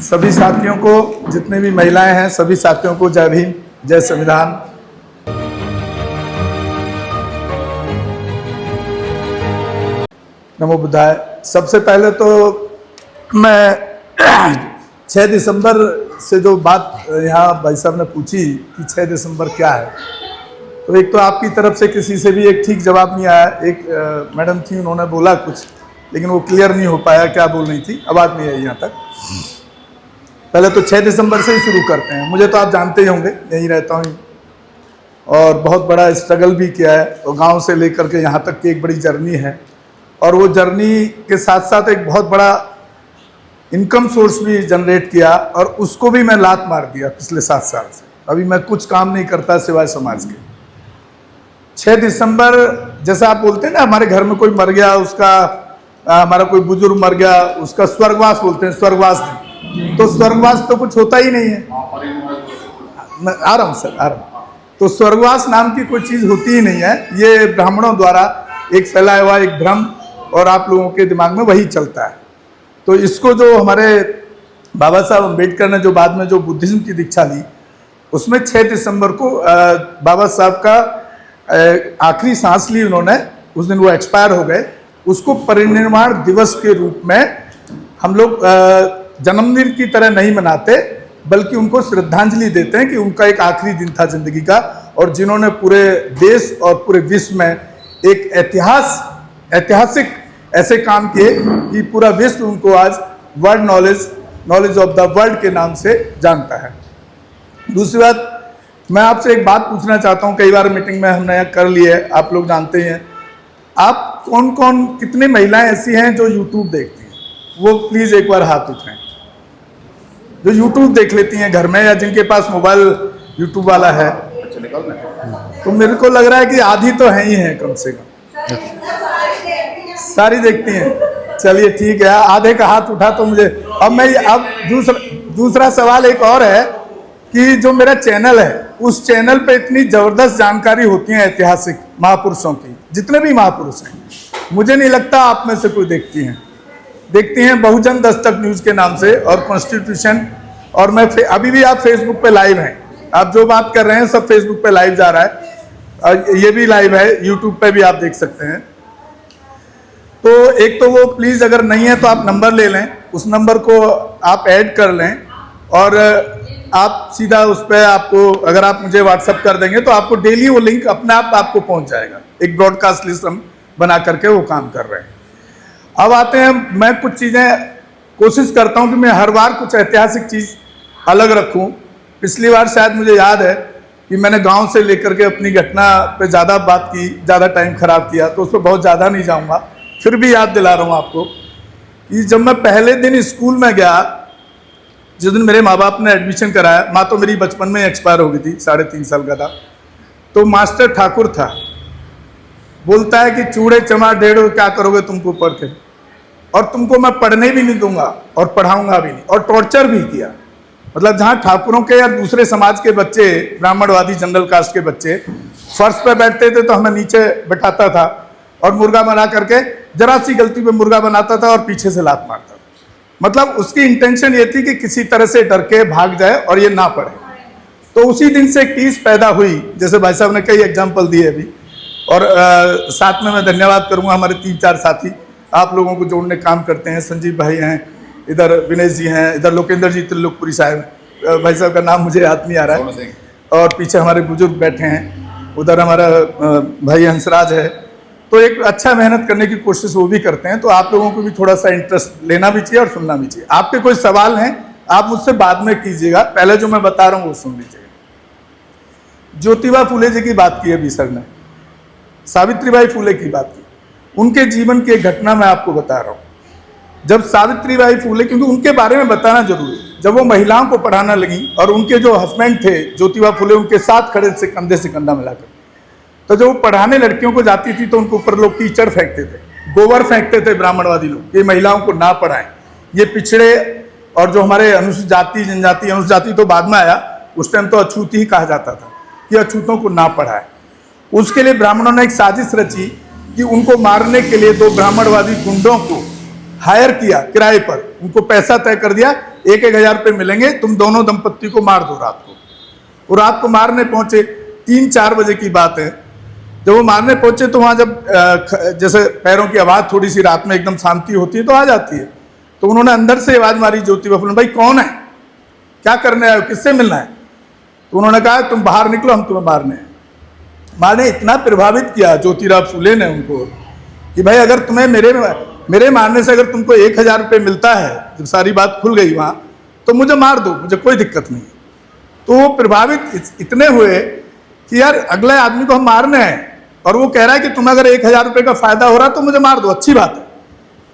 सभी साथियों को, जितने भी महिलाएं हैं, सभी साथियों को जय भीम, जय संविधान। नमो बुद्धाय। सबसे पहले तो मैं 6 दिसंबर से जो बात यहाँ भाई साहब ने पूछी कि 6 दिसंबर क्या है, तो एक तो आपकी तरफ से किसी से भी एक ठीक जवाब नहीं आया। एक मैडम थी, उन्होंने बोला कुछ, लेकिन वो क्लियर नहीं हो पाया क्या बोल रही थी, आवाज़ नहीं आई यहाँ तक। पहले तो 6 दिसंबर से ही शुरू करते हैं। मुझे तो आप जानते ही होंगे, यहीं रहता हूँ और बहुत बड़ा स्ट्रगल भी किया है, और गांव से लेकर के यहाँ तक की एक बड़ी जर्नी है, और वो जर्नी के साथ साथ एक बहुत बड़ा इनकम सोर्स भी जनरेट किया, और उसको भी मैं लात मार दिया पिछले 7 साल से। अभी मैं कुछ काम नहीं करता सिवाय समाज के। 6 दिसंबर जैसा आप बोलते हैं ना, हमारे घर में कोई मर गया, उसका हमारा कोई बुजुर्ग मर गया, उसका स्वर्गवास बोलते हैं, स्वर्गवास नहीं। तो स्वर्गवास तो कुछ होता ही नहीं है। मैं आ रहा हूँ सर, आ रहा हूँ। तो स्वर्गवास नाम की कोई चीज़ होती ही नहीं है। ये ब्राह्मणों द्वारा एक फैलाया हुआ एक भ्रम, और आप लोगों के दिमाग में वही चलता है। तो इसको जो हमारे बाबा साहब अम्बेडकर ने जो बाद में जो बुद्धिज्म की दीक्षा ली, उसमें 6 दिसंबर को बाबा साहब का आखिरी सांस ली उन्होंने, उस दिन वो एक्सपायर हो गए। उसको परिनिर्वाण दिवस के रूप में हम लोग जन्मदिन की तरह नहीं मनाते, बल्कि उनको श्रद्धांजलि देते हैं कि उनका एक आखिरी दिन था जिंदगी का, और जिन्होंने पूरे देश और पूरे विश्व में एक ऐतिहासिक ऐसे काम किए कि पूरा विश्व उनको आज world knowledge of the world के नाम से जानता है। दूसरी बात, मैं आपसे एक बात पूछना चाहता हूँ। कई बार मीटिंग में हमने कर ली है, आप लोग जानते हैं। आप कितनी महिलाएं ऐसी हैं जो यूट्यूब देखती हैं? वो प्लीज़ एक बार हाथ उठाएं, जो यूट्यूब देख लेती हैं घर में, या जिनके पास मोबाइल यूट्यूब वाला है। तो मेरे को लग रहा है कि आधी तो है ही है कम से कम। सारी देखती हैं? चलिए ठीक है, आधे का हाथ उठा तो मुझे। अब दूसरा सवाल एक और है कि जो मेरा चैनल है, उस चैनल पे इतनी जबरदस्त जानकारी होती है ऐतिहासिक महापुरुषों की, जितने भी महापुरुष हैं, मुझे नहीं लगता आप में से कोई देखती हैं बहुजन दस्तक न्यूज के नाम से, और कॉन्स्टिट्यूशन। और मैं अभी भी आप फेसबुक पे लाइव हैं, आप जो बात कर रहे हैं सब फेसबुक पे लाइव जा रहा है, और ये भी लाइव है, यूट्यूब पे भी आप देख सकते हैं। तो एक तो वो प्लीज़ अगर नहीं है तो आप नंबर ले लें, उस नंबर को आप ऐड कर लें, और आप सीधा उस पर आपको, अगर आप मुझे व्हाट्सअप कर देंगे तो आपको डेली वो लिंक अपने आप आपको पहुंच जाएगा। एक ब्रॉडकास्ट लिस्ट हम बना करके वो काम कर रहे हैं। अब आते हैं, मैं कुछ चीज़ें कोशिश करता हूं कि मैं हर बार कुछ ऐतिहासिक चीज़ अलग रखूं। पिछली बार शायद मुझे याद है कि मैंने गांव से लेकर के अपनी घटना पे ज़्यादा बात की, ज़्यादा टाइम खराब किया, तो उस पर बहुत ज़्यादा नहीं जाऊँगा। फिर भी याद दिला रहा हूँ आपको कि जब मैं पहले दिन स्कूल में गया, जिस दिन मेरे माँ बाप ने एडमिशन कराया, माँ तो मेरी बचपन में एक्सपायर हो गई थी, 3.5 साल का था। तो मास्टर ठाकुर था, बोलता है कि चूड़े चमा ढेड़ो क्या करोगे तुमको पढ़ के, और तुमको मैं पढ़ने भी नहीं दूंगा और पढ़ाऊंगा भी नहीं। और टॉर्चर भी किया। मतलब जहाँ ठाकुरों के या दूसरे समाज के बच्चे, ब्राह्मणवादी जनरल कास्ट के बच्चे फर्श पे बैठते थे तो हमें नीचे बैठाता था, और मुर्गा बना करके जरा सी गलती पे मुर्गा बनाता था और पीछे से लात मारता था। मतलब उसकी इंटेंशन ये थी कि किसी तरह से डर के भाग जाए और ये ना पढ़े। तो उसी दिन से एक टीस पैदा हुई, जैसे भाई साहब ने कई एग्जाम्पल दिए अभी। और साथ में मैं धन्यवाद करूंगा हमारे 3-4 साथी आप लोगों को जोड़ने काम करते हैं। संजीव भाई हैं, इधर विनेश जी हैं, इधर लोकेंद्र जी त्रिलोकपुरी साहब, भाई साहब का नाम मुझे याद नहीं आ रहा है, और पीछे हमारे बुजुर्ग बैठे हैं, उधर हमारा भाई हंसराज है। तो एक अच्छा मेहनत करने की कोशिश वो भी करते हैं। तो आप लोगों को भी थोड़ा सा इंटरेस्ट लेना भी चाहिए और सुनना भी चाहिए। आपके कोई सवाल हैं आप मुझसे बाद में कीजिएगा, पहले जो मैं बता रहा हूँ वो सुन लीजिएगा। ज्योतिबा फूले जी की बात की अभी सर ने, सावित्रीबाई फूले की बात की, उनके जीवन की एक घटना मैं आपको बता रहा हूँ। जब सावित्रीबाई फूले, क्योंकि उनके बारे में बताना जरूरी है, जब वो महिलाओं को पढ़ाना लगी और उनके जो हस्बैंड थे ज्योतिबा फूले उनके साथ खड़े से कंधे से कंधा मिलाकर, तो जब वो पढ़ाने लड़कियों को जाती थी तो उनके ऊपर लोग कीचड़ फेंकते थे, गोबर फेंकते थे ब्राह्मणवादी लोग, ये महिलाओं को ना पढ़ाएं, ये पिछड़े। और जो हमारे अनुसूचित जाति जनजाति, अनुसूचित जाति तो बाद में आया, उस टाइम तो अछूत ही कहा जाता था कि अछूतों को ना पढ़ाए। उसके लिए ब्राह्मणों ने एक साजिश रची कि उनको मारने के लिए 2 ब्राह्मणवादी गुंडों को हायर किया किराए पर, उनको पैसा तय कर दिया, 1,000 रुपये मिलेंगे, तुम दोनों दंपत्ति को मार दो रात को। वो रात को मारने पहुंचे, 3-4 बजे की बात है। जब वो मारने पहुंचे तो वहाँ जब जैसे पैरों की आवाज़ थोड़ी सी रात में एकदम शांति होती है तो आ जाती है, तो उन्होंने अंदर से आवाज़ मारी ज्योतिबा फूले, भाई कौन है, क्या करने आए हो, किससे मिलना है? तो उन्होंने कहा तुम बाहर निकलो, हम तुम्हें मारने हैं। मारने इतना प्रभावित किया ज्योतिराव फूले ने उनको कि भाई अगर तुम्हें मेरे मारने से अगर तुमको 1,000 रुपये मिलता है, जब सारी बात खुल गई वहाँ, तो मुझे मार दो, मुझे कोई दिक्कत नहीं। तो वो प्रभावित इतने हुए कि यार अगले आदमी को हम मारने हैं और वो कह रहा है कि तुम्हें अगर 1,000 रुपये का फायदा हो रहा तो मुझे मार दो, अच्छी बात है,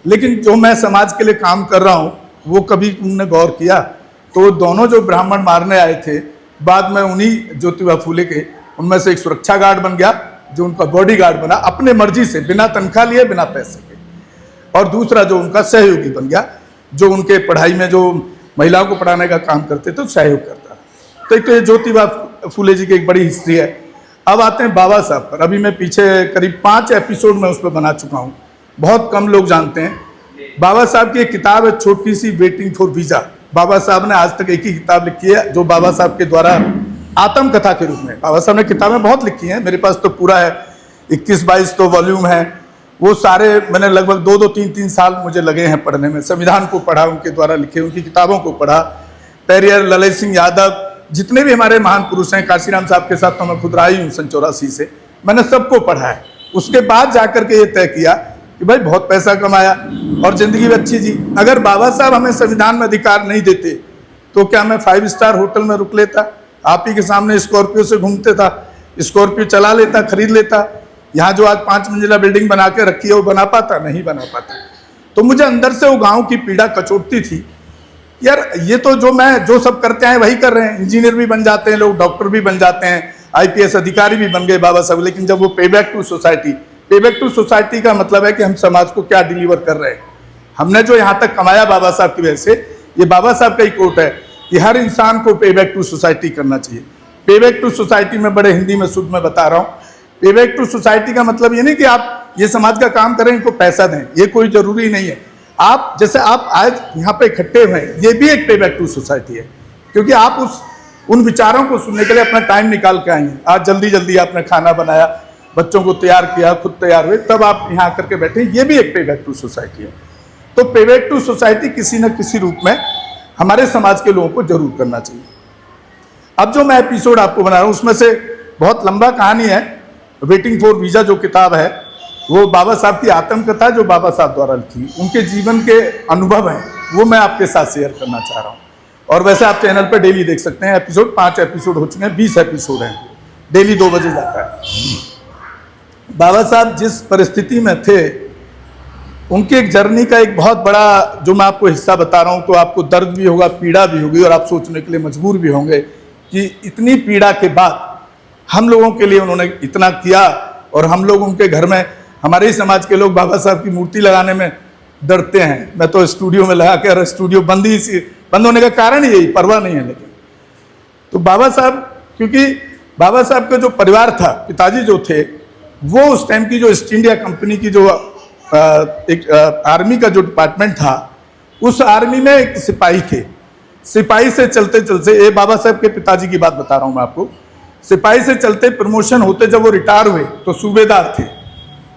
लेकिन जो मैं समाज के लिए काम कर रहा हूँ वो कभी तुमने गौर किया? तो दोनों जो ब्राह्मण मारने आए थे, बाद में उन्हीं ज्योतिबा फूले के उनमें से एक सुरक्षा गार्ड बन गया, जो उनका बॉडी गार्ड बना अपने मर्जी से, बिना तनख्वाह लिए, बिना पैसे के, और दूसरा जो उनका सहयोगी बन गया, जो उनके पढ़ाई में जो महिलाओं को पढ़ाने का काम करते थे सहयोग करता। तो एक तो ये ज्योतिबा फूले जी की एक बड़ी हिस्ट्री है। अब आते हैं बाबा साहब पर। अभी मैं पीछे करीब 5 एपिसोड में उस पर बना चुका हूँ, बहुत कम लोग जानते हैं। बाबा साहब की एक किताब है छोटी सी, वेटिंग फॉर वीजा। बाबा साहब ने आज तक एक ही किताब लिखी है, जो बाबा साहब के द्वारा आत्मकथा के रूप में, बाबा साहब ने किताबें बहुत लिखी हैं, मेरे पास तो पूरा है, 21-22 तो वॉल्यूम है, वो सारे मैंने लगभग 2-2, 3-3 साल मुझे लगे हैं पढ़ने में। संविधान को पढ़ा, उनके द्वारा लिखे उनकी किताबों को पढ़ा, पेरियर, ललित सिंह यादव, जितने भी हमारे महान पुरुष हैं, काशीराम साहब के साथ तो मैं खुद रहा ही हूँ सन 84 से, मैंने सबको पढ़ा है। उसके बाद जाकर के ये तय किया कि भाई बहुत पैसा कमाया और जिंदगी भी अच्छी जी, अगर बाबा साहब हमें संविधान में अधिकार नहीं देते तो क्या मैं 5 स्टार होटल में रुक लेता, आप ही के सामने स्कॉर्पियो से घूमते था, स्कॉर्पियो चला लेता, खरीद लेता, यहाँ जो आज 5 मंजिला बिल्डिंग बना के रखी है वो बना पाता? नहीं बना पाता। तो मुझे अंदर से वो गाँव की पीड़ा कचोटती थी, यार ये तो जो सब करते हैं वही कर रहे हैं, इंजीनियर भी बन जाते हैं लोग, डॉक्टर भी बन जाते हैं, IPS अधिकारी भी बन गए बाबा साहब, लेकिन जब वो पे बैक टू सोसाइटी का मतलब है कि हम समाज को क्या डिलीवर कर रहे हैं। हमने जो यहाँ तक कमाया बाबा साहब की वजह से, ये बाबा साहब का ही कोट है कि हर इंसान को पे बैक टू सोसाइटी करना चाहिए। पे बैक टू सोसाइटी में बड़े हिंदी में शुद्ध में बता रहा हूँ, पे बैक टू सोसाइटी का मतलब ये नहीं कि आप ये समाज का काम करें, इनको पैसा दें, ये कोई जरूरी नहीं है। आप जैसे आप आज यहाँ पे इकट्ठे हुए हैं, ये भी एक पे बैक टू सोसाइटी है, क्योंकि आप उन विचारों को सुनने के लिए अपना टाइम निकाल के आएंगे। आज जल्दी आपने खाना बनाया, बच्चों को तैयार किया, खुद तैयार हुए, तब आप यहाँ आकर के बैठे, ये भी एक पे बैक टू सोसाइटी है। तो पे बैक टू सोसाइटी किसी न किसी रूप में हमारे समाज के लोगों को जरूर करना चाहिए। अब जो मैं एपिसोड आपको बना रहा हूँ उसमें से बहुत लंबा कहानी है। वेटिंग फॉर वीजा जो किताब है वो बाबा साहब की आत्मकथा, जो बाबा साहब द्वारा लिखी, उनके जीवन के अनुभव हैं, वो मैं आपके साथ शेयर करना चाह रहा हूँ। और वैसे आप चैनल पर डेली देख सकते हैं एपिसोड, 5 एपिसोड हो चुके हैं, 20 एपिसोड हैं, डेली 2 बजे जाता है। बाबा साहब जिस परिस्थिति में थे, उनकी एक जर्नी का एक बहुत बड़ा जो मैं आपको हिस्सा बता रहा हूँ, तो आपको दर्द भी होगा, पीड़ा भी होगी, और आप सोचने के लिए मजबूर भी होंगे कि इतनी पीड़ा के बाद हम लोगों के लिए उन्होंने इतना किया, और हम लोग उनके घर में, हमारे ही समाज के लोग बाबा साहब की मूर्ति लगाने में डरते हैं। मैं तो स्टूडियो में लगा के, स्टूडियो बंद होने का कारण यही, परवाह नहीं है। लेकिन तो बाबा साहब, क्योंकि बाबा साहब का जो परिवार था, पिताजी जो थे, वो उस टाइम की जो ईस्ट इंडिया कंपनी की जो एक आर्मी का जो डिपार्टमेंट था, उस आर्मी में एक सिपाही थे। सिपाही से चलते चलते, ये बाबा साहब के पिताजी की बात बता रहा हूँ मैं आपको, सिपाही से चलते प्रमोशन होते, जब वो रिटायर हुए तो सूबेदार थे।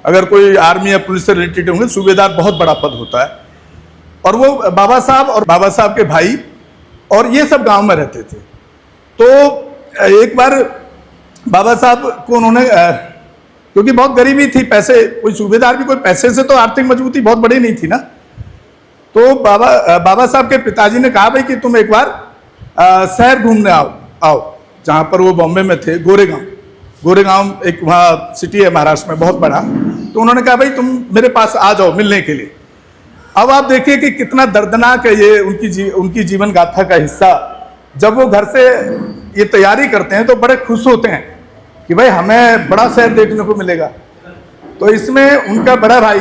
अगर कोई आर्मी या पुलिस से रिलेटेड होंगे, सूबेदार बहुत बड़ा पद होता है। और वो बाबा साहब और बाबा साहब के भाई और ये सब गांव में रहते थे। तो एक बार बाबा साहब को उन्होंने, क्योंकि बहुत गरीबी थी, पैसे, कोई सूबेदार भी कोई पैसे से तो आर्थिक मजबूती बहुत बड़ी नहीं थी ना, तो बाबा साहब के पिताजी ने कहा भाई कि तुम एक बार शहर घूमने आओ, जहाँ पर वो बॉम्बे में थे, गोरेगांव एक वहाँ सिटी है महाराष्ट्र में बहुत बड़ा। तो उन्होंने कहा भाई तुम मेरे पास आ जाओ मिलने के लिए। अब आप देखिए कि कितना दर्दनाक है ये उनकी जीवन गाथा का हिस्सा। जब वो घर से ये तैयारी करते हैं तो बड़े खुश होते हैं कि भाई हमें बड़ा शहर देखने को मिलेगा। तो इसमें उनका बड़ा भाई,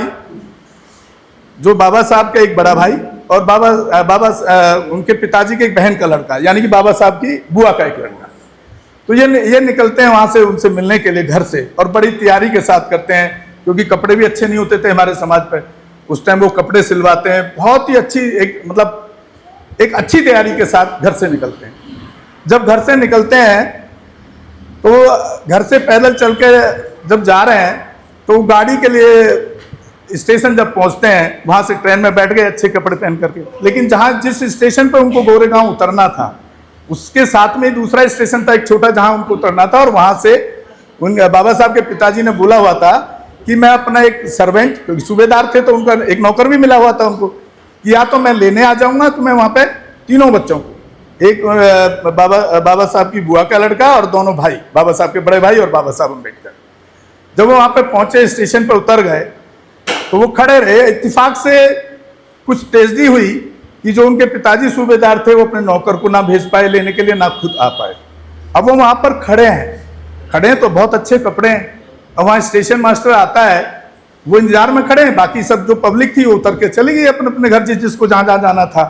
जो बाबा साहब का एक बड़ा भाई, और उनके पिताजी के एक बहन का लड़का, यानी कि बाबा साहब की बुआ का एक लड़का, तो ये निकलते हैं वहां से उनसे मिलने के लिए घर से, और बड़ी तैयारी के साथ करते हैं, क्योंकि कपड़े भी अच्छे नहीं होते थे हमारे समाज पर। उस टाइम वो कपड़े सिलवाते हैं, बहुत ही अच्छी एक मतलब एक अच्छी तैयारी के साथ घर से निकलते हैं। जब घर से निकलते हैं तो घर से पैदल चल के जब जा रहे हैं तो गाड़ी के लिए स्टेशन जब पहुंचते हैं, वहां से ट्रेन में बैठ गए अच्छे कपड़े पहन करके, लेकिन जहां जिस स्टेशन पे उनको गोरेगांव उतरना था उसके साथ में दूसरा स्टेशन था एक छोटा, जहां उनको उतरना था। और वहां से उन बाबा साहब के पिताजी ने बोला हुआ था कि मैं अपना एक सर्वेंट, क्योंकि सूबेदार थे तो उनका एक नौकर भी मिला हुआ था उनको, कि या तो मैं लेने आ जाऊंगा तो मैं वहां पे तीनों बच्चों को, एक बाबा साहब की बुआ का लड़का और दोनों भाई, बाबा साहब के बड़े भाई और बाबा साहब अम्बेडकर। जब वो वहां पे पहुंचे, स्टेशन पे उतर गए तो वो खड़े रहे। इत्तेफाक से कुछ ट्रेजेडी हुई कि जो उनके पिताजी सूबेदार थे वो अपने नौकर को ना भेज पाए लेने के लिए, ना खुद आ पाए। अब वो वहां पर खड़े हैं तो बहुत अच्छे कपड़े हैं। अब वहाँ स्टेशन मास्टर आता है, वो इंतजार में खड़े हैं, बाकी सब जो पब्लिक थी वो उतर के चली गई अपने अपने घर, जिसको जहाँ जहाँ जाना था।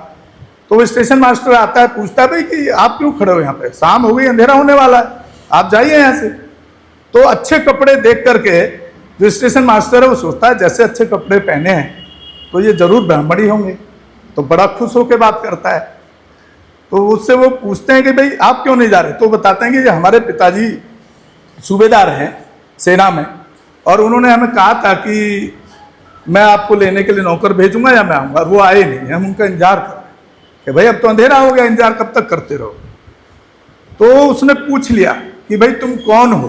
तो वो स्टेशन मास्टर आता है, पूछता है भाई कि आप क्यों खड़े हो यहाँ पे, शाम हो गई, अंधेरा होने वाला है, आप जाइए यहाँ से। तो अच्छे कपड़े देख करके जो स्टेशन मास्टर है वो सोचता है जैसे अच्छे कपड़े पहने हैं तो ये जरूर ब्राह्मण ही होंगे, तो बड़ा खुश होकर बात करता है। तो उससे वो पूछते हैं कि भाई आप क्यों नहीं जा रहे, तो बताते हैं कि हमारे पिताजी सूबेदार हैं सेना में और उन्होंने हमें कहा था कि मैं आपको लेने के लिए नौकर भेजूंगा या मैं आऊँगा, वो आए नहीं, हम उनका इंतजार कर रहे हैं कि भाई अब तो अंधेरा हो गया, इंतजार कब तक करते रहो। तो उसने पूछ लिया कि भाई तुम कौन हो,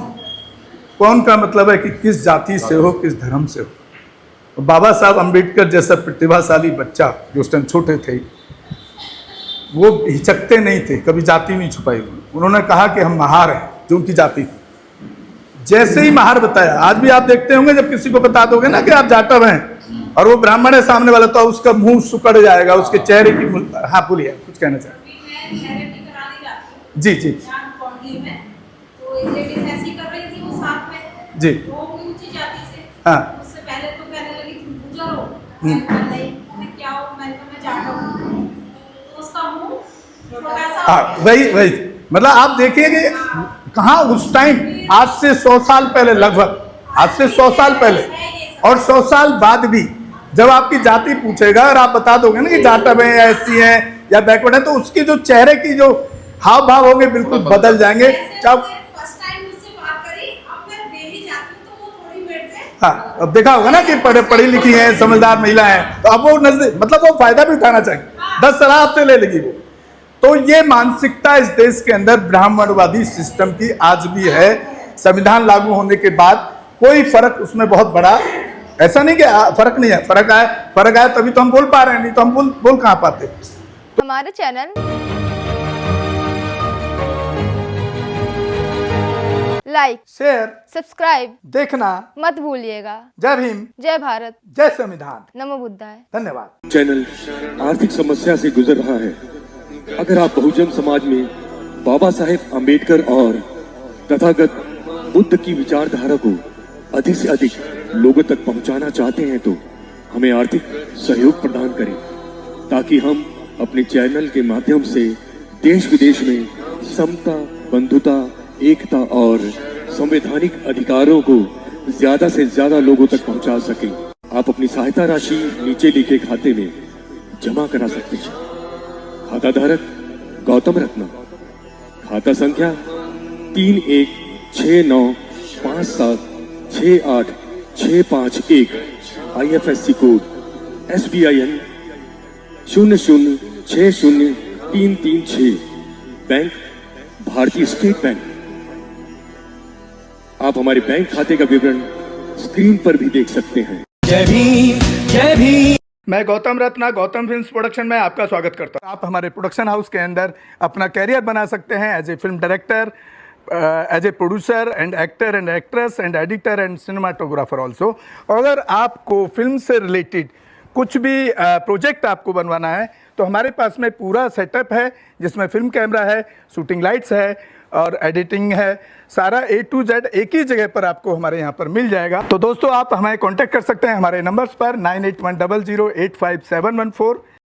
कौन का मतलब है कि किस जाति से हो, किस धर्म से हो। तो बाबा साहब अम्बेडकर जैसा प्रतिभाशाली बच्चा जो उस टाइम छोटे थे, वो हिचकते नहीं थे, कभी जाति नहीं छुपाई। उन्होंने कहा कि हम महार हैं, जो उनकी जाति थी। जैसे ही महार बताया, आज भी आप देखते होंगे जब किसी को बता दोगे ना कि आप जाटव हैं और वो ब्राह्मण है सामने वाला, तो उसका मुंह सुकड़ जाएगा, उसके चेहरे की। हाँ बोलिए, कुछ कहना चाहें? जी जी जी हाँ वही मतलब आप देखिए कि कहाँ उस टाइम, आज से 100 साल पहले, लगभग आज से 100 साल पहले और 100 साल बाद भी जब आपकी जाति पूछेगा और आप बता दोगे ना कि जाटव है या एससी है या बैकवर्ड है, तो उसकी जो चेहरे की जो हाव भाव होंगे बिल्कुल बदल जाएंगे। हाँ, अब देखा होगा ना कि पढ़ी लिखी है, समझदार महिला है, तो अब वो मतलब वो फायदा भी उठाना चाहिए, 10 सलाह आपसे ले लेगी वो। तो ये मानसिकता इस देश के अंदर ब्राह्मणवादी सिस्टम की आज भी है। संविधान लागू होने के बाद कोई फर्क उसमें बहुत बड़ा ऐसा नहीं कि फर्क नहीं है, फर्क आया तभी तो हम बोल पा रहे हैं, नहीं तो हम बोल कहाँ पाते। तो हमारे चैनल लाइक, शेयर, सब्सक्राइब देखना मत भूलिएगा। जय भीम, जय भारत, जय संविधान, नमो बुद्धाय। धन्यवाद। चैनल आर्थिक समस्या से गुजर रहा है। अगर आप बहुजन समाज में बाबा साहेब अम्बेडकर और तथागत बुद्ध की विचारधारा को अधिक से अधिक लोगों तक पहुंचाना चाहते हैं तो हमें आर्थिक सहयोग प्रदान करें, ताकि हम अपने चैनल के माध्यम से देश विदेश में समता, बंधुता, एकता और संवैधानिक अधिकारों को ज्यादा से ज्यादा लोगों तक पहुंचा सकें। आप अपनी सहायता राशि नीचे लिखे खाते में जमा करा सकते हैं। खाता धारक गौतम रत्ना, खाता संख्या 3169576865 IFSC कोड SBIN 0060336, बैंक भारतीय स्टेट बैंक। आप हमारे बैंक खाते का विवरण स्क्रीन पर भी देख सकते हैं। जय भीम, जय भीम। मैं गौतम रत्ना, गौतम फिल्म्स प्रोडक्शन में आपका स्वागत करता हूं। आप हमारे प्रोडक्शन हाउस के अंदर अपना कैरियर बना सकते हैं as a film director, as a producer and actor and actress and editor and cinematographer also. अगर आपको फिल्म से रिलेटेड कुछ भी प्रोजेक्ट आपको बनवाना है तो हमारे पास में पूरा सेटअप है, जिसमें फिल्म कैमरा है, शूटिंग लाइट्स है और एडिटिंग है। सारा A to Z एक ही जगह पर आपको हमारे यहाँ पर मिल जाएगा। तो दोस्तों आप हमें कांटेक्ट कर सकते हैं हमारे नंबर्स पर 9810085714